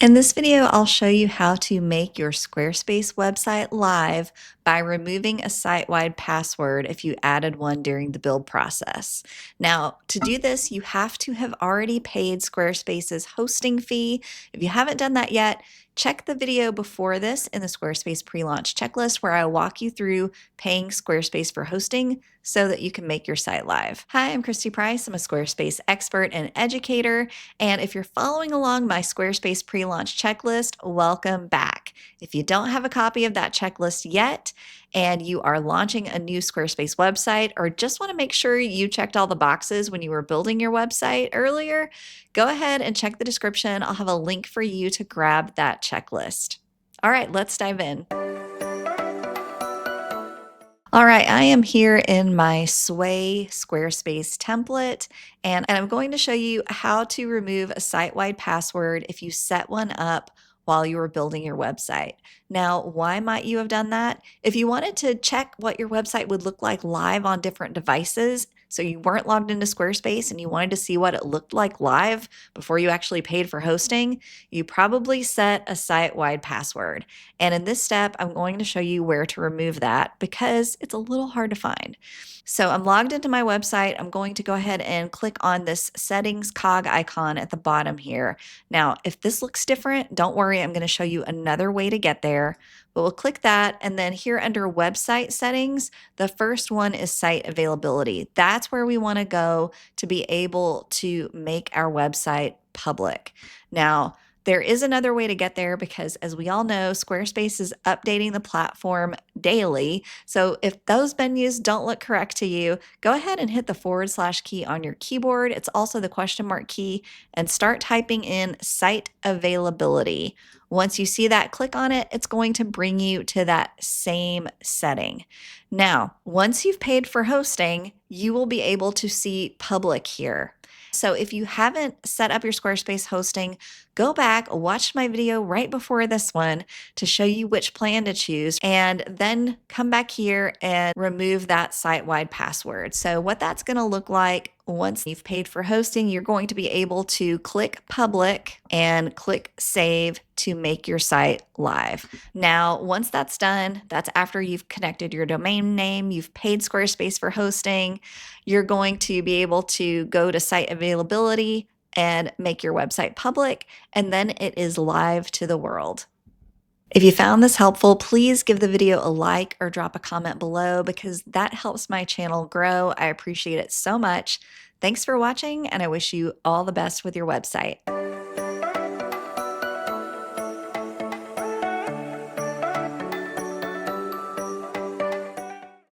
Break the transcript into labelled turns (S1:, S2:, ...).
S1: In this video, I'll show you how to make your Squarespace website live by removing a site-wide password if you added one during the build process. Now, to do this, you have to have already paid Squarespace's hosting fee. If you haven't done that yet, check the video before this in the Squarespace pre-launch checklist where I walk you through paying Squarespace for hosting so that you can make your site live. Hi, I'm Christy Price. I'm a Squarespace expert and educator. And if you're following along my Squarespace pre-launch checklist, welcome back. If you don't have a copy of that checklist yet, and you are launching a new Squarespace website, or just want to make sure you checked all the boxes when you were building your website earlier, go ahead and check the description. I'll have a link for you to grab that checklist. All right, let's dive in. All right, I am here in my Sway Squarespace template, and I'm going to show you how to remove a site-wide password if you set one up while you were building your website. Now, why might you have done that? If you wanted to check what your website would look like live on different devices, so you weren't logged into Squarespace and you wanted to see what it looked like live before you actually paid for hosting, you probably set a site-wide password. And in this step, I'm going to show you where to remove that because it's a little hard to find. So I'm logged into my website. I'm going to go ahead and click on this settings cog icon at the bottom here. Now, if this looks different, don't worry, I'm going to show you another way to get there. But we'll click that, and then here under website settings, the first one is site availability. That's where we want to go to be able to make our website public. Now, there is another way to get there because, as we all know, Squarespace is updating the platform daily. So if those menus don't look correct to you, go ahead and hit the / key on your keyboard. It's also the question mark key, and start typing in site availability. Once you see that, click on it. It's going to bring you to that same setting. Now, once you've paid for hosting, you will be able to see public here. So if you haven't set up your Squarespace hosting, go back, watch my video right before this one to show you which plan to choose, and then come back here and remove that site-wide password. So what that's going to look like once you've paid for hosting, you're going to be able to click public and click save to make your site live. Now, once that's done, that's after you've connected your domain name, you've paid Squarespace for hosting, you're going to be able to go to site availability and make your website public, and then it is live to the world. If you found this helpful, please give the video a like or drop a comment below because that helps my channel grow. I appreciate it so much. Thanks for watching, and I wish you all the best with your website.